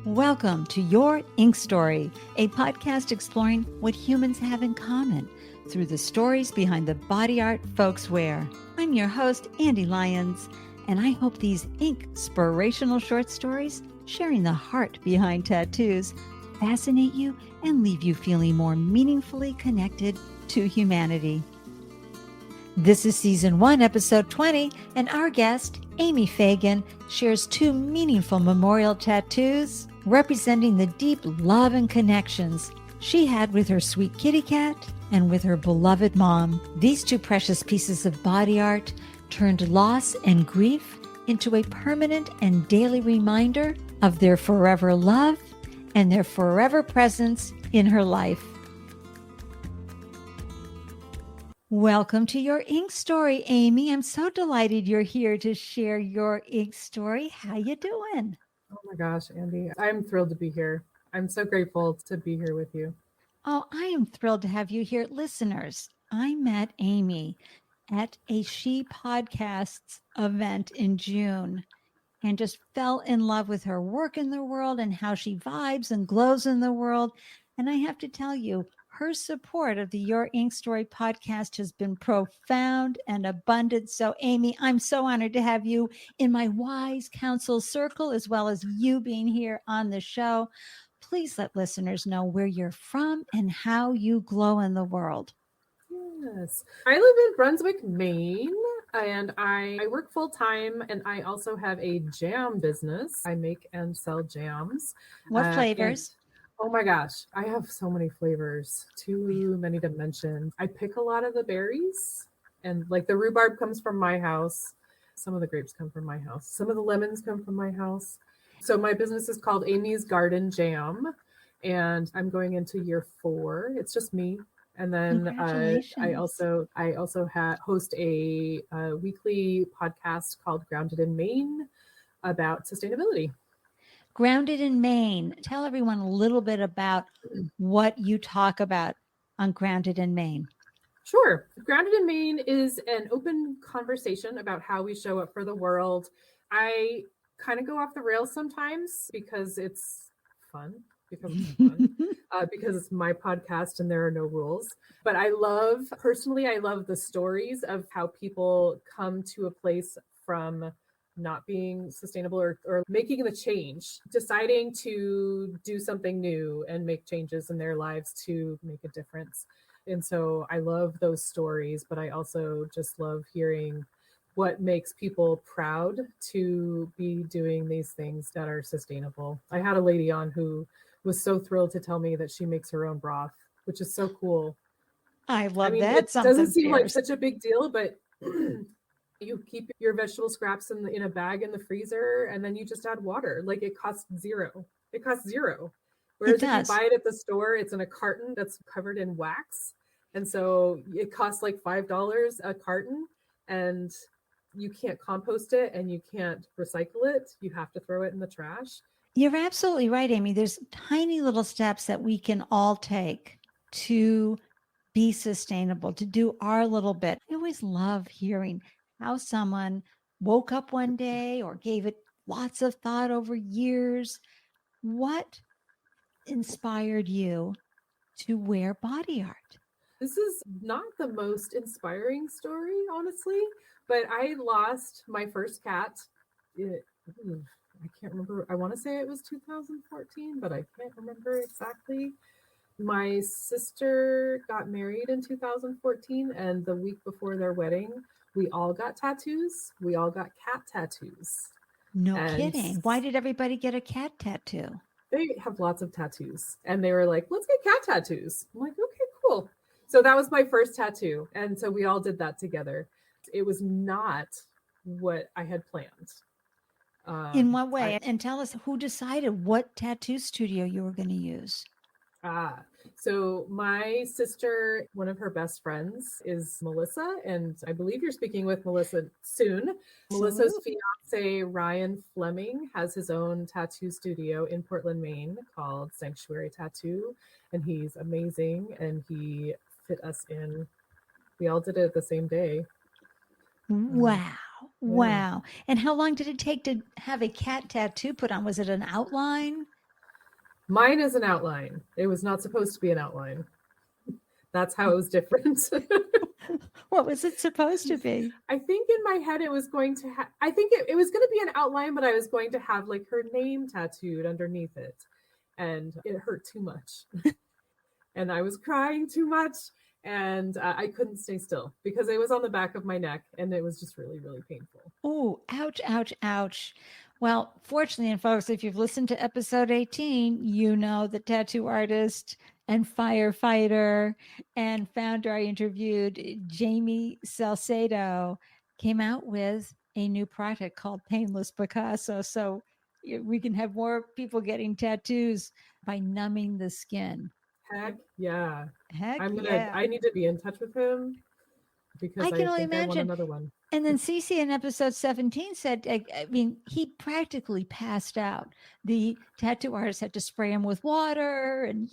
Welcome to Your Ink Story, a podcast exploring what humans have in common through the stories behind the body art folks wear. I'm your host, Ande Lyons, and I hope these ink-spirational short stories, sharing the heart behind tattoos, fascinate you and leave you feeling more meaningfully connected to humanity. This is Season 1, Episode 20, and our guest, Amy Fagan, shares two meaningful memorial tattoos representing the deep love and connections she had with her sweet kitty cat and with her beloved mom. These two precious pieces of body art turned loss and grief into a permanent and daily reminder of their forever love and their forever presence in her life. Welcome to Your Ink Story, Amy. I'm so delighted you're here to share your ink story. How you doing? Oh my gosh, Ande, I'm thrilled to be here. I'm so grateful to be here with you. Oh, I am thrilled to have you here. Listeners, I met Amy at a She Podcasts event in June and just fell in love with her work in the world and how she vibes and glows in the world. And I have to tell you, her support of the Your Ink Story podcast has been profound and abundant. So, Amy, I'm so honored to have you in my wise counsel circle, as well as you being here on the show. Please let listeners know where you're from and how you glow in the world. Yes. I live in Brunswick, Maine, and I work full time, and I also have a jam business. I make and sell jams. What flavors? Oh my gosh, I have so many flavors, too many to mention. I pick a lot of the berries, and like the rhubarb comes from my house. Some of the grapes come from my house. Some of the lemons come from my house. So my business is called Amy's Garden Jam, and I'm going into year 4. It's just me. And then I also host a weekly podcast called Grounded in Maine about sustainability. Grounded in Maine. Tell everyone a little bit about what you talk about on Grounded in Maine. Sure. Grounded in Maine is an open conversation about how we show up for the world. I kind of go off the rails sometimes because it's fun. Because it's my podcast and there are no rules. But I love the stories of how people come to a place from not being sustainable or making the change, deciding to do something new and make changes in their lives to make a difference. And so I love those stories, but I also just love hearing what makes people proud to be doing these things that are sustainable. I had a lady on who was so thrilled to tell me that she makes her own broth, which is so cool. I love that. It doesn't seem like such a big deal, but you keep your vegetable scraps in a bag in the freezer, and then you just add water. Like it costs zero. It costs zero. Whereas if you buy it at the store, it's in a carton that's covered in wax. And so it costs like $5 a carton, and you can't compost it and you can't recycle it. You have to throw it in the trash. You're absolutely right, Amy. There's tiny little steps that we can all take to be sustainable, to do our little bit. I always love hearing how someone woke up one day or gave it lots of thought over years. What inspired you to wear body art? This is not the most inspiring story, honestly, but I lost my first cat. I can't remember. I want to say it was 2014, but I can't remember exactly. My sister got married in 2014, and the week before their wedding, we all got tattoos. We all got cat tattoos. No kidding. Why did everybody get a cat tattoo? They have lots of tattoos, and they were like, let's get cat tattoos. I'm like, okay, cool. So that was my first tattoo. And so we all did that together. It was not what I had planned. In what way? And tell us who decided what tattoo studio you were going to use. So my sister, one of her best friends is Melissa, and I believe you're speaking with Melissa soon. Melissa's fiance, Ryan Fleming, has his own tattoo studio in Portland, Maine called Sanctuary Tattoo, and he's amazing, and he fit us in. We all did it the same day. Wow. Wow. And how long did it take to have a cat tattoo put on? Was it an outline? Mine is an outline. It was not supposed to be an outline. That's how it was different. What was it supposed to be? I think in my head it was going to have, I think it was going to be an outline, but I was going to have like her name tattooed underneath it. And it hurt too much. And I was crying too much. And I couldn't stay still because it was on the back of my neck and it was just really, really painful. Oh, ouch, ouch, ouch. Well, fortunately, and folks, if you've listened to episode 18, you know the tattoo artist and firefighter and founder I interviewed, Jamie Salcedo, came out with a new project called Painless Picasso. So we can have more people getting tattoos by numbing the skin. Heck yeah. Heck I need to be in touch with him because I can only think I want imagine. another one. And then Cece in episode 17 said, I mean, he practically passed out. The tattoo artist had to spray him with water and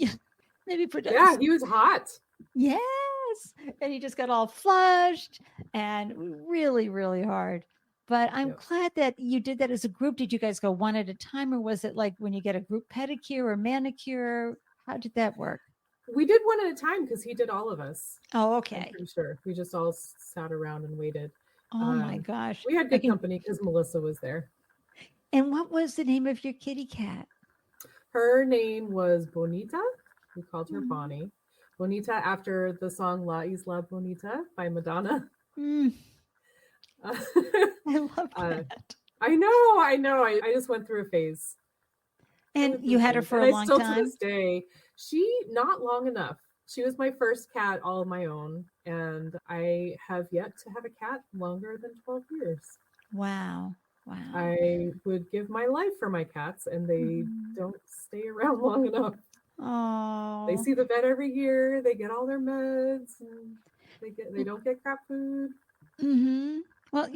maybe put Yeah, he was hot. Yes. And he just got all flushed and really, really hard. But I'm glad that you did that as a group. Did you guys go one at a time, or was it like when you get a group pedicure or manicure? How did that work? We did one at a time because he did all of us. Oh, okay. I'm pretty sure. We just all sat around and waited. Oh my gosh. We had good company because Melissa was there. And what was the name of your kitty cat? Her name was Bonita. We called her Bonnie. Bonita after the song La Isla Bonita by Madonna. I love that. I know. I just went through a phase. And you had her for a long time? To this day, not long enough. She was my first cat all on my own, and I have yet to have a cat longer than 12 years. Wow. I would give my life for my cats, and they don't stay around long enough. Oh. They see the vet every year. They get all their meds, and they don't get crap food. Mm-hmm. Well,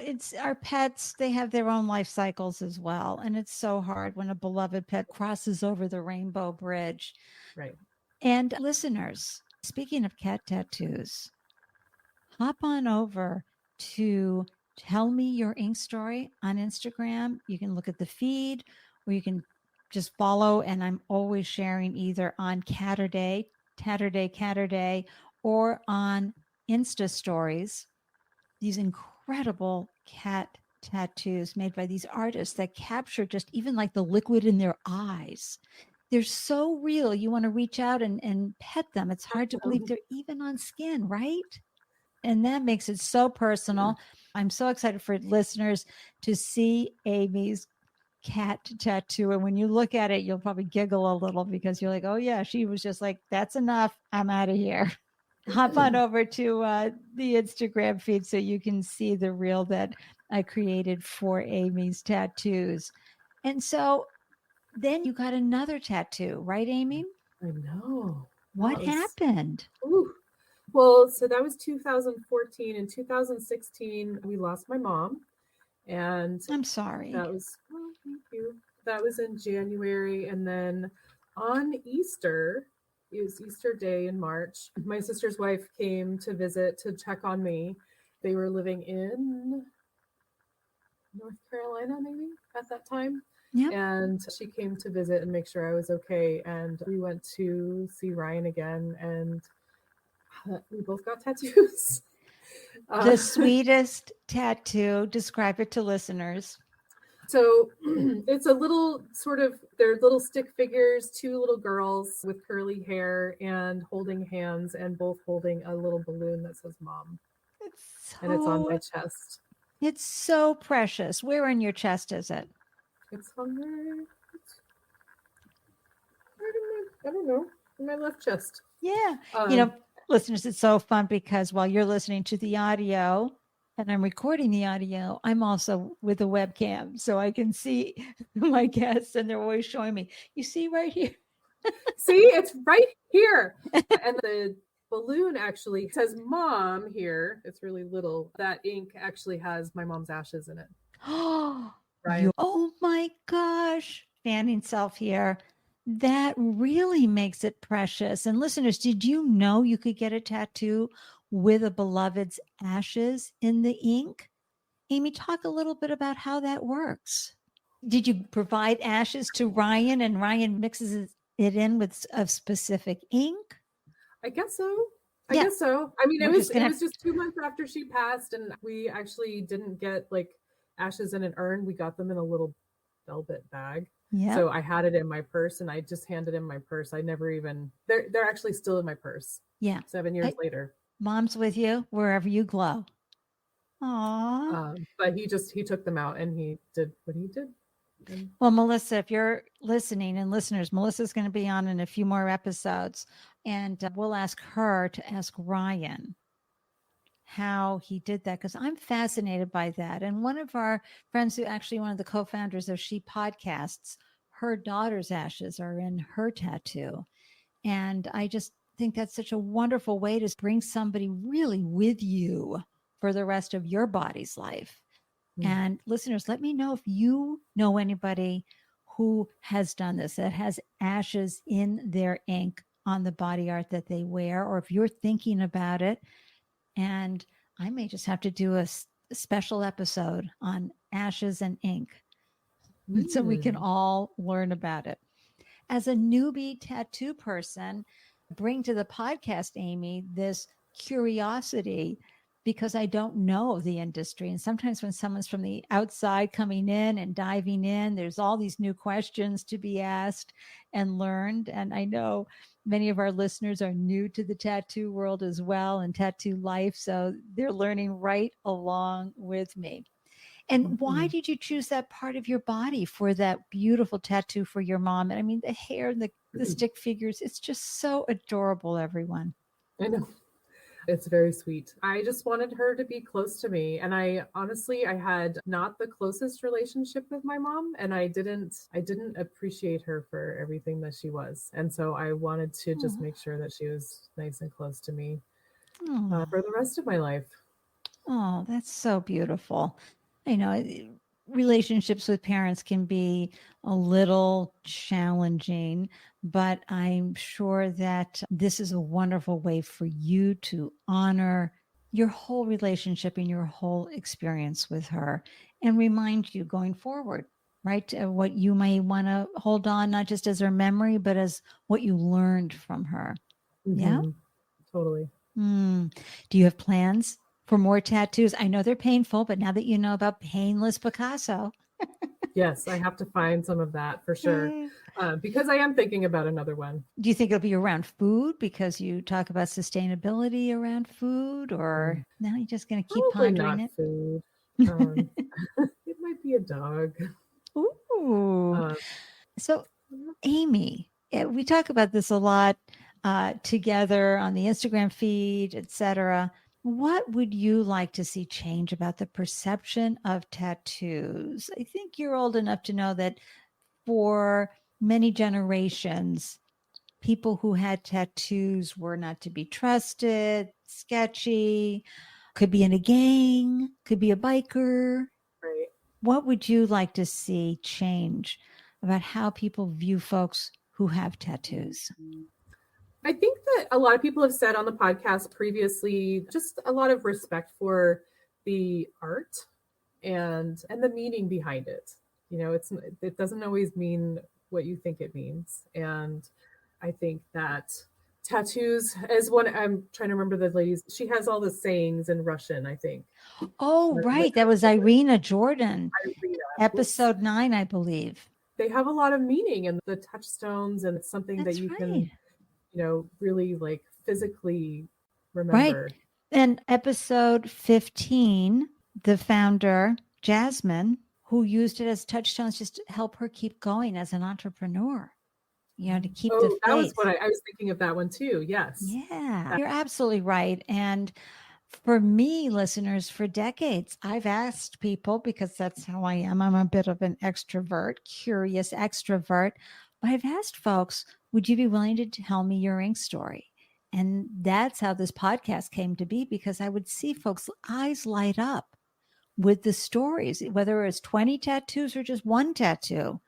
it's our pets. They have their own life cycles as well. And it's so hard when a beloved pet crosses over the rainbow bridge. Right. And listeners, speaking of cat tattoos, hop on over to Tell Me Your Ink Story on Instagram. You can look at the feed, or you can just follow. And I'm always sharing either on Catterday, or on Insta stories, these incredible cat tattoos made by these artists that capture just even like the liquid in their eyes. They're so real. You want to reach out and pet them. It's hard to believe they're even on skin, right? And that makes it so personal. I'm so excited for listeners to see Amy's cat tattoo. And when you look at it, you'll probably giggle a little because you're like, oh yeah, she was just like, that's enough. I'm out of here. Hop on over to the Instagram feed so you can see the reel that I created for Amy's tattoos. And so then you got another tattoo, right, Amy? I know. What happened? Well, so that was 2014. In 2016, we lost my mom. And I'm sorry. That was, thank you. That was in January. And then on Easter, it was Easter Day in March, my sister's wife came to visit to check on me. They were living in North Carolina, maybe at that time. Yep. And she came to visit and make sure I was okay. And we went to see Ryan again, and we both got tattoos. The sweetest tattoo. Describe it to listeners. So it's a little they're little stick figures, two little girls with curly hair and holding hands, and both holding a little balloon that says mom. And it's on my chest. It's so precious. Where in your chest is it? It's on I don't know, in my left chest. Yeah. Listeners, it's so fun because while you're listening to the audio and I'm recording the audio, I'm also with a webcam so I can see my guests, and they're always showing me, you see right here. See, it's right here. And the balloon actually says mom here. It's really little. That ink actually has my mom's ashes in it. Right. Oh my gosh. Fanning self here. That really makes it precious. And listeners, did you know you could get a tattoo with a beloved's ashes in the ink? Amy, talk a little bit about how that works. Did you provide ashes to Ryan and Ryan mixes it in with a specific ink? I guess so. I Yeah. guess so. I mean, We're just it gonna was just 2 months after she passed, and we actually didn't get like ashes in an urn. We got them in a little velvet bag. Yeah. So I had it in my purse, and I just handed in my purse. I never even they're actually still in my purse. Yeah. 7 years later. Mom's with you wherever you glow. Aw. But he took them out and he did what he did. And Well, Melissa, if you're listening and listeners, Melissa's going to be on in a few more episodes, and we'll ask her to ask Ryan how he did that because I'm fascinated by that. And one of our friends, who actually one of the co-founders of She Podcasts, her daughter's ashes are in her tattoo, and I just think that's such a wonderful way to bring somebody really with you for the rest of your body's life. And listeners, let me know if you know anybody who has done this, that has ashes in their ink on the body art that they wear, or if you're thinking about it. And I may just have to do a special episode on ashes and ink so we can all learn about it. As a newbie tattoo person, bring to the podcast, Amy, this curiosity because I don't know the industry. And sometimes when someone's from the outside coming in and diving in, there's all these new questions to be asked and learned. And I know many of our listeners are new to the tattoo world as well and tattoo life. So they're learning right along with me. And why did you choose that part of your body for that beautiful tattoo for your mom? And I mean, the hair and the stick figures, it's just so adorable, everyone. I know. It's very sweet. I just wanted her to be close to me. And I had not the closest relationship with my mom. And I didn't appreciate her for everything that she was. And so I wanted to just make sure that she was nice and close to me for the rest of my life. Oh, that's so beautiful. I know relationships with parents can be a little challenging, but I'm sure that this is a wonderful way for you to honor your whole relationship and your whole experience with her and remind you going forward, right? What you may want to hold on, not just as her memory, but as what you learned from her. Yeah. Totally. Do you have plans for more tattoos? I know they're painful, but now that you know about painless Picasso. Yes, I have to find some of that for sure. Because I am thinking about another one. Do you think it'll be around food because you talk about sustainability around food, or now you're just going to keep Probably pondering not it? food. It might be a dog. Ooh. So, Amy, we talk about this a lot together on the Instagram feed, etc. What would you like to see change about the perception of tattoos? I think you're old enough to know that for many generations, people who had tattoos were not to be trusted, sketchy, could be in a gang, could be a biker. Right. What would you like to see change about how people view folks who have tattoos? I think that a lot of people have said on the podcast previously, just a lot of respect for the art and the meaning behind it. You know, it doesn't always mean what you think it means. And I think that tattoos, as one, I'm trying to remember the ladies, she has all the sayings in Russian, I think. Oh, right. That was Irina Jordan, Irina. episode 9, I believe. They have a lot of meaning and the touchstones, and it's something that you can, really like physically remember. Right. And episode 15, the founder, Jasmine, who used it as touchstones just to help her keep going as an entrepreneur, to keep the faith. That was what I was thinking of that one too. Yes. Yeah, you're absolutely right. And for me, listeners, for decades, I've asked people, because that's how I am. I'm a bit of an extrovert, curious extrovert. But I've asked folks, would you be willing to tell me your ink story? And that's how this podcast came to be, because I would see folks' eyes light up with the stories, whether it's 20 tattoos or just one tattoo.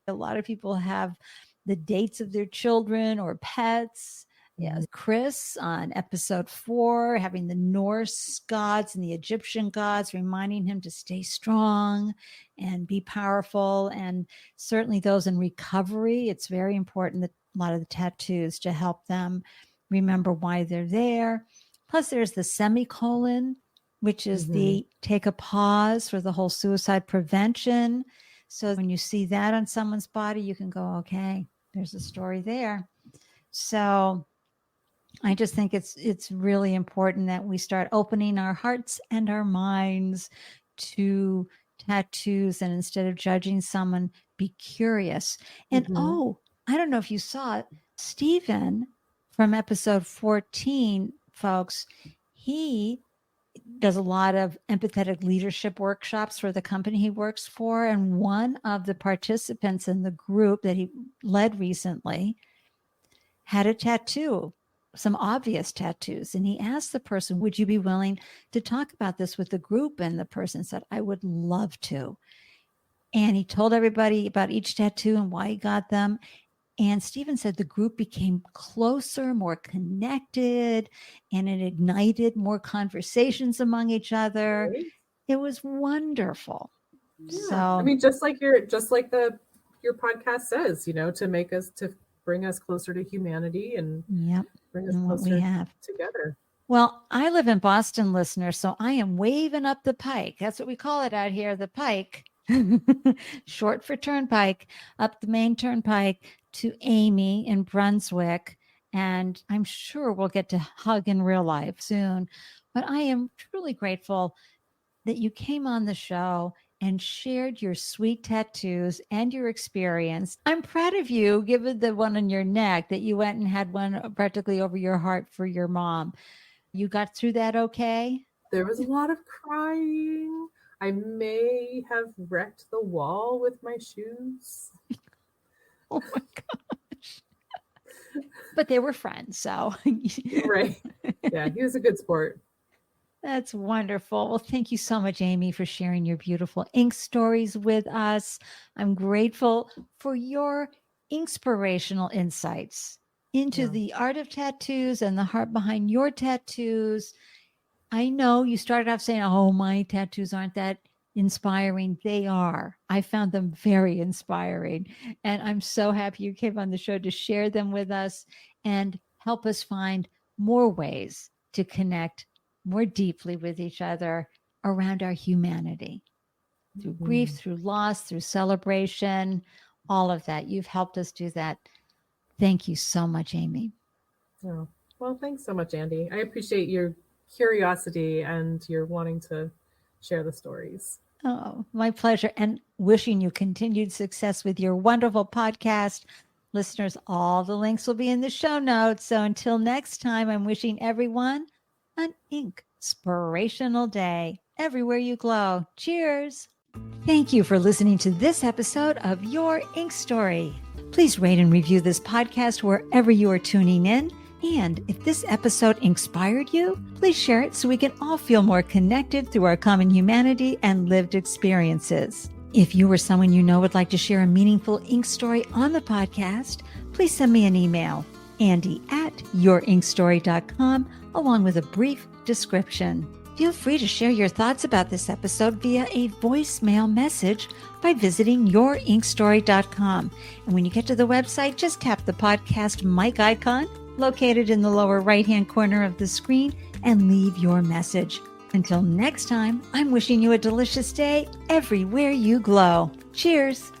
A lot of people have the dates of their children or pets Yes, Chris on episode 4, having the Norse gods and the Egyptian gods reminding him to stay strong and be powerful. And certainly those in recovery, it's very important that a lot of the tattoos to help them remember why they're there. Plus, there's the semicolon, which is the take a pause for the whole suicide prevention. So when you see that on someone's body, you can go, okay, there's a story there. So I just think it's really important that we start opening our hearts and our minds to tattoos, and instead of judging someone, be curious. And I don't know if you saw it, Stephen from episode 14, folks, he does a lot of empathetic leadership workshops for the company he works for. And one of the participants in the group that he led recently had a tattoo, some obvious tattoos. And he asked the person, would you be willing to talk about this with the group? And the person said, I would love to. And he told everybody about each tattoo and why he got them. And Stephen said the group became closer, more connected, and it ignited more conversations among each other. Right. It was wonderful. Yeah. So I mean, just like your podcast says, to bring us closer to humanity and bring us closer together. Well, I live in Boston, listeners, so I am waving up the pike. That's what we call it out here, the pike, short for turnpike, up the Maine Turnpike to Amy in Brunswick. And I'm sure we'll get to hug in real life soon. But I am truly grateful that you came on the show and shared your sweet tattoos and your experience. I'm proud of you, given the one on your neck, that you went and had one practically over your heart for your mom. You got through that okay? There was a lot of crying. I may have wrecked the wall with my shoes. Oh my gosh. But they were friends, so. Right. Yeah, he was a good sport. That's wonderful. Well, thank you so much, Amy, for sharing your beautiful ink stories with us. I'm grateful for your inspirational insights into the art of tattoos and the heart behind your tattoos. I know you started off saying, oh, my tattoos aren't that inspiring. They are. I found them very inspiring. And I'm so happy you came on the show to share them with us and help us find more ways to connect more deeply with each other around our humanity, through grief, through loss, through celebration, all of that. You've helped us do that. Thank you so much, Amy. Oh, well, thanks so much, Ande. I appreciate your curiosity and your wanting to share the stories. Oh, my pleasure. And wishing you continued success with your wonderful podcast. Listeners, all the links will be in the show notes. So until next time, I'm wishing everyone an inspirational day everywhere you glow. Cheers. Thank you for listening to this episode of Your Ink Story. Please rate and review this podcast wherever you are tuning in. And if this episode inspired you, please share it so we can all feel more connected through our common humanity and lived experiences. If you or someone you know would like to share a meaningful ink story on the podcast, please send me an email, Ande@yourinkstory.com, along with a brief description. Feel free to share your thoughts about this episode via a voicemail message by visiting yourinkstory.com. And when you get to the website, just tap the podcast mic icon located in the lower right-hand corner of the screen and leave your message. Until next time, I'm wishing you a delicious day everywhere you glow. Cheers.